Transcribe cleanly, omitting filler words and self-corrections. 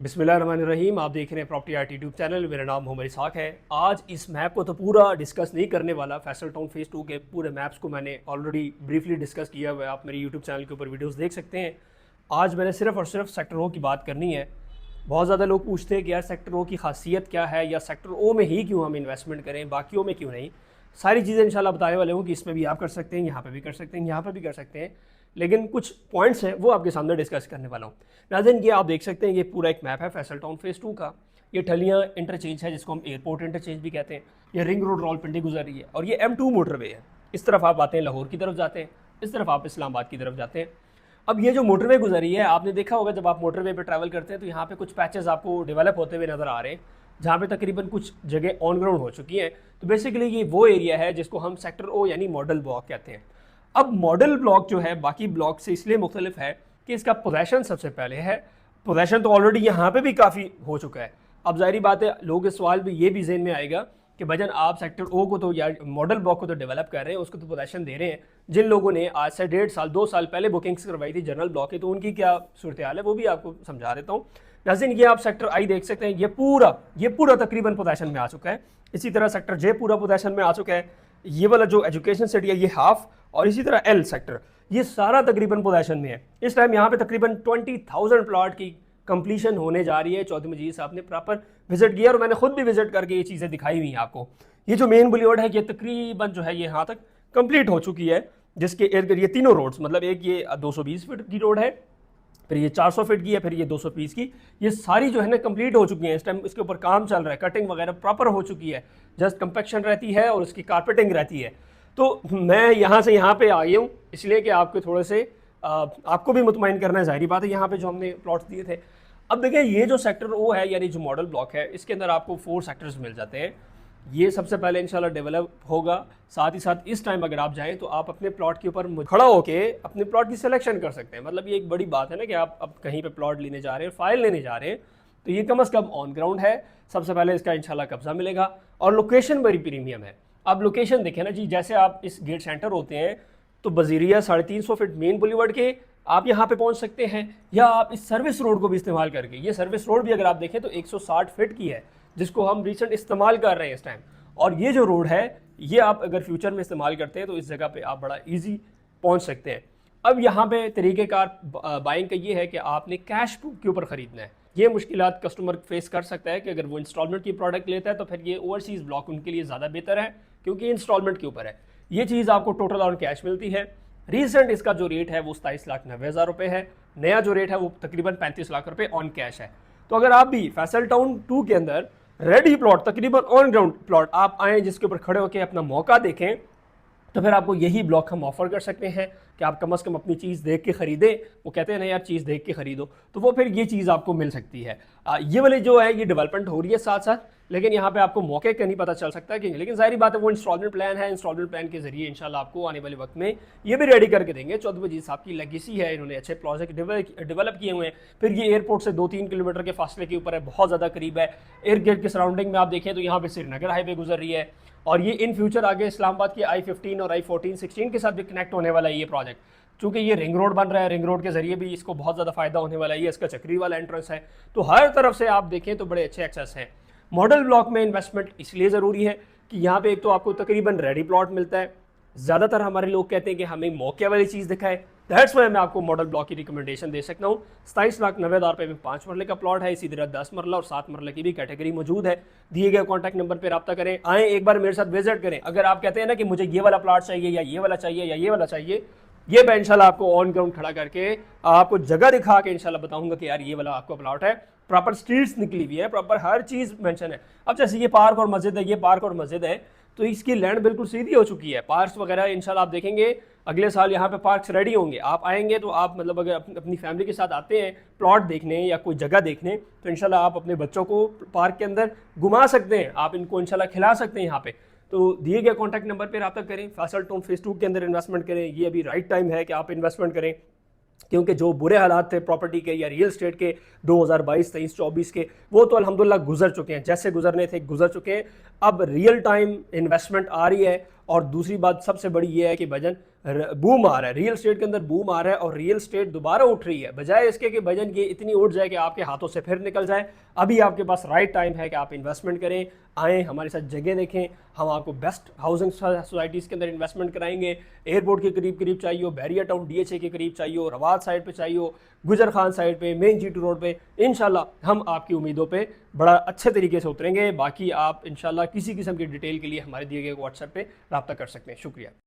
बिस्मिल्लाहिर्रहमानिर्रहीम। आप देख रहे हैं प्रॉपर्टी आर्ट यूट्यूब चैनल। मेरा नाम मोहम्मद इसहाक है। आज इस मैप को तो पूरा डिस्कस नहीं करने वाला। फैसल टाउन फेज़ 2 के पूरे मैप्स को मैंने ऑलरेडी ब्रीफली डिस्कस किया हुआ है, आप मेरे यूट्यूब चैनल के ऊपर वीडियोस देख सकते हैं। आज मैंने सिर्फ और सिर्फ सेक्टर ओ की बात करनी है। बहुत ज़्यादा लोग पूछते हैं कि यार सेक्टर ओ की खासियत क्या है, या सेक्टर ओ में ही क्यों हम इन्वेस्टमेंट करें, बाकियों में क्यों नहीं। सारी चीज़ें इंशाल्लाह बताने वाले हूँ कि इसमें भी आप कर सकते हैं, यहाँ पे भी कर सकते हैं, यहाँ पे भी कर सकते हैं, लेकिन कुछ पॉइंट्स हैं वो आपके सामने डिस्कस करने वाला हूँ। नाज़रीन, ये आप देख सकते हैं, ये पूरा एक मैप है फैसल टाउन फेज़ 2 का। ये ठलियाँ इंटरचेंज है जिसको हम एयरपोर्ट इंटरचेंज भी कहते हैं। ये रिंग रोड रावलपिंडी गुजर रही है और ये M2 मोटरवे है। इस तरफ आप आते हैं लाहौर की तरफ जाते हैं, इस तरफ आप इस्लामाबाद की तरफ जाते हैं। अब ये जो मोटरवे गुजर रही है, आपने देखा होगा जब आप मोटरवे पे ट्रैवल करते हैं तो यहाँ पे कुछ पैचेस आपको डेवलप होते हुए नज़र आ रहे हैं, जहाँ पे तकरीबन कुछ जगह ऑन ग्राउंड हो चुकी हैं। तो बेसिकली ये वो एरिया है जिसको हम सेक्टर ओ यानी मॉडल ब्लॉक कहते हैं। अब मॉडल ब्लॉक जो है बाकी ब्लॉक से इसलिए मुख्तलिफ है कि इसका पोजेशन सबसे पहले है। पोजेशन तो ऑलरेडी यहाँ पे भी काफ़ी हो चुका है। अब जाहिर बात है, लोगों के सवाल भी ये भी ज़हन में आएगा कि भजन आप सेक्टर ओ को तो या मॉडल ब्लॉक को तो डेवलप कर रहे हैं, उसको तो पोजेशन दे रहे हैं। जिन लोगों ने आज से 1.5 साल 2 साल पहले बुकिंग्स करवाई थी जनरल ब्लॉक की, तो उनकी क्या सूरत हाल है वो भी आपको समझा देता हूँ। नाज़रीन, ये आप सेक्टर आई देख सकते हैं, ये पूरा तकरीबन पोजेशन में आ चुका है। इसी तरह सेक्टर जे पूरा पोजेशन में आ चुका है। ये वाला जो एजुकेशन सिटी है ये हाफ, और इसी तरह एल सेक्टर ये सारा तकरीबन पोजेशन में है। इस टाइम यहाँ पे तकरीबन 20,000 प्लॉट की कंप्लीशन होने जा रही है। चौधरी मजीद साहब ने प्रॉपर विजिट किया और मैंने खुद भी विजिट करके ये चीज़ें दिखाई हुई हैं आपको। ये जो मेन बुलेवार्ड है ये तकरीबन जो है ये यहाँ तक कंप्लीट हो चुकी है, जिसके इर्द गिर्द ये तीनों रोड्स, मतलब एक ये 220 फीट की रोड है, फिर ये 400 फीट की है, फिर ये 220 की, ये सारी जो है ना कंप्लीट हो चुकी हैं। इस टाइम इसके ऊपर काम चल रहा है, कटिंग वगैरह प्रॉपर हो चुकी है, जस्ट कंपेक्शन रहती है और उसकी कारपेटिंग रहती है। तो मैं यहाँ से यहाँ पे आ गया हूँ इसलिए कि आपके थोड़े से आपको भी मुतमईन करना है। ज़ाहिर बात है, यहाँ पे जो हमने प्लॉट्स दिए थे। अब देखिए, ये जो सेक्टर ओ है यानी जो मॉडल ब्लॉक है, इसके अंदर आपको 4 सेक्टर्स मिल जाते हैं। ये सबसे पहले इंशाल्लाह डेवलप होगा। साथ ही साथ इस टाइम अगर आप जाएँ तो आप अपने प्लॉट के ऊपर खड़ा होके अपने प्लॉट की सिलेक्शन कर सकते हैं। मतलब ये एक बड़ी बात है ना कि आप अब कहीं पे प्लॉट लेने जा रहे हैं, फाइल लेने जा रहे हैं, तो ये कम अज़ कम ऑन ग्राउंड है। सबसे पहले इसका इंशाल्लाह कब्जा मिलेगा और लोकेशन बड़ी प्रीमियम है। अब लोकेशन देखें ना जी, जैसे आप इस गेट सेंटर होते हैं तो बजीरिया 350 फीट मेन बुलेवार्ड के आप यहाँ पे पहुँच सकते हैं, या आप इस सर्विस रोड को भी इस्तेमाल करके, ये सर्विस रोड भी अगर आप देखें तो 160 फीट की है, जिसको हम रिसेंट इस्तेमाल कर रहे हैं इस टाइम। और ये जो रोड है ये आप अगर फ्यूचर में इस्तेमाल करते हैं तो इस जगह पे आप बड़ा इजी पहुंच सकते हैं। अब यहाँ पे तरीक़ेकार बाइंग का ये है कि आपने कैश के ऊपर ख़रीदना है। ये मुश्किलात कस्टमर फेस कर सकता है कि अगर वो इंस्टॉलमेंट की प्रोडक्ट लेता है तो फिर ये ओवरसीज़ ब्लॉक उनके लिए ज़्यादा बेहतर है, क्योंकि इंस्टॉलमेंट के ऊपर है। ये चीज़ आपको टोटल ऑन कैश मिलती है। रिसेंट इसका जो रेट है वो 27,90,000 रुपये है। नया जो रेट है वो तकरीबन 35 लाख रुपये ऑन कैश है। तो अगर आप भी फैसल टाउन 2 के अंदर रेडी प्लॉट, तकरीबन ऑन ग्राउंड प्लॉट आप आएँ जिसके ऊपर खड़े होकर अपना मौका देखें, तो फिर आपको यही ब्लॉक हम ऑफर कर सकते हैं कि आप कम से कम अपनी चीज़ देख के ख़रीदें। वो कहते हैं ना यार, चीज़ देख के ख़रीदो, तो वो फिर ये चीज़ आपको मिल सकती है। ये वाली जो है ये डेवलपमेंट हो रही है साथ साथ, लेकिन यहाँ पे आपको मौके का नहीं पता चल सकता कि, लेकिन जाहिर बात है वो इंस्टॉलमेंट प्लान है। इंस्टॉलमेंट प्लान के जरिए इंशाल्लाह आपको आने वाले वक्त में ये भी रेडी करके देंगे। चौधरी मजीद साहब की लेगेसी है, इन्होंने अच्छे प्रोजेक्ट डेवलप किए हुए हैं। फिर ये एयरपोर्ट से 2-3 किलोमीटर के फासले के ऊपर है, बहुत ज़्यादा करीब है। इर्द गिर्द के सराउंडिंग में आप देखें तो यहाँ पर श्रीनगर हाईवे गुजर रही है, और ये इन फ्यूचर आगे इस्लामाबाद की I-15 और I-14-16 के साथ भी कनेक्ट होने वाला है ये प्रोजेक्ट। चूँकि ये रिंग रोड बन रहा है, रिंग रोड के जरिए भी इसको बहुत ज़्यादा फायदा होने वाला है। ये इसका चक्री वाला एंट्रेंस है, तो हर तरफ से आप देखें तो बड़े अच्छे एक्सेस हैं। मॉडल ब्लॉक में इन्वेस्टमेंट इसलिए ज़रूरी है कि यहाँ पे एक तो आपको तकरीबन रेडी प्लॉट मिलता है। ज़्यादातर हमारे लोग कहते हैं कि हमें मौके वाली चीज़ दिखाए, दैट्स वाई मैं आपको मॉडल ब्लॉक की रिकमेंडेशन दे सकता हूँ। 27,90,000 रुपये में 5 मरले का प्लॉट है। इसी तरह 10 मरला और 7 मरले की भी कैटेगरी मौजूद है। दिए गए कॉन्टैक्ट नंबर पर रब्ता करें, आएँ एक बार मेरे साथ विजिट करें। अगर आप कहते हैं ना कि मुझे ये वाला प्लॉट चाहिए, या ये वाला चाहिए, या ये वाला चाहिए, ये मैं इंशाल्लाह आपको ऑन ग्राउंड खड़ा करके आपको जगह दिखा के इंशाल्लाह बताऊंगा कि यार ये वाला आपका प्लॉट है। प्रॉपर स्ट्रीट्स निकली हुई है, प्रॉपर हर चीज़ मेंशन है। अब जैसे ये पार्क और मस्जिद है, ये पार्क और मस्जिद है, तो इसकी लैंड बिल्कुल सीधी हो चुकी है। पार्क्स वगैरह इंशाल्लाह आप देखेंगे अगले साल यहाँ पे पार्क्स रेडी होंगे। आप आएंगे तो आप मतलब अगर अपनी फैमिली के साथ आते हैं प्लॉट देखने या कोई जगह देखने, तो इंशाल्लाह आप अपने बच्चों को पार्क के अंदर घुमा सकते हैं, आप इनको इंशाल्लाह खिला सकते हैं यहाँ पे। तो दिए गए कॉन्टैक्ट नंबर पर रब्ता करें, फैसल टाउन फेज़ 2 के अंदर इन्वेस्टमेंट करें। ये अभी राइट टाइम है कि आप इन्वेस्टमेंट करें, क्योंकि जो बुरे हालात थे प्रॉपर्टी के या रियल एस्टेट के 2022, 23, 24 के, वो तो अल्हम्दुलिल्लाह गुजर चुके हैं। जैसे गुजरने थे गुजर चुके हैं। अब रियल टाइम इन्वेस्टमेंट आ रही है और दूसरी बात सबसे बड़ी ये है कि भजन बूम आ रहा है, रियल स्टेट के अंदर बूम आ रहा है और रियल स्टेट दोबारा उठ रही है, बजाय इसके कि भजन ये इतनी उठ जाए कि आपके हाथों से फिर निकल जाए। अभी आपके पास राइट टाइम है कि आप इन्वेस्टमेंट करें, आएँ हमारे साथ जगह देखें, हम आपको बेस्ट हाउसिंग सोसाइटीज़ के अंदर इन्वेस्टमेंट कराएंगे। एयरपोर्ट के करीब करीब चाहिए हो, बैरिया टाउन DHA के करीब चाहिए हो, रवाद साइड पे चाहिए हो, गुजर खान साइड पे, मेन G2 रोड पे, इंशाल्लाह हम आपकी उम्मीदों पे बड़ा अच्छे तरीके से उतरेंगे। बाकी आप इंशाल्लाह किसी किस्म की डिटेल के लिए हमारे दिए गए व्हाट्सएप पे रब्ता कर सकते हैं। शुक्रिया।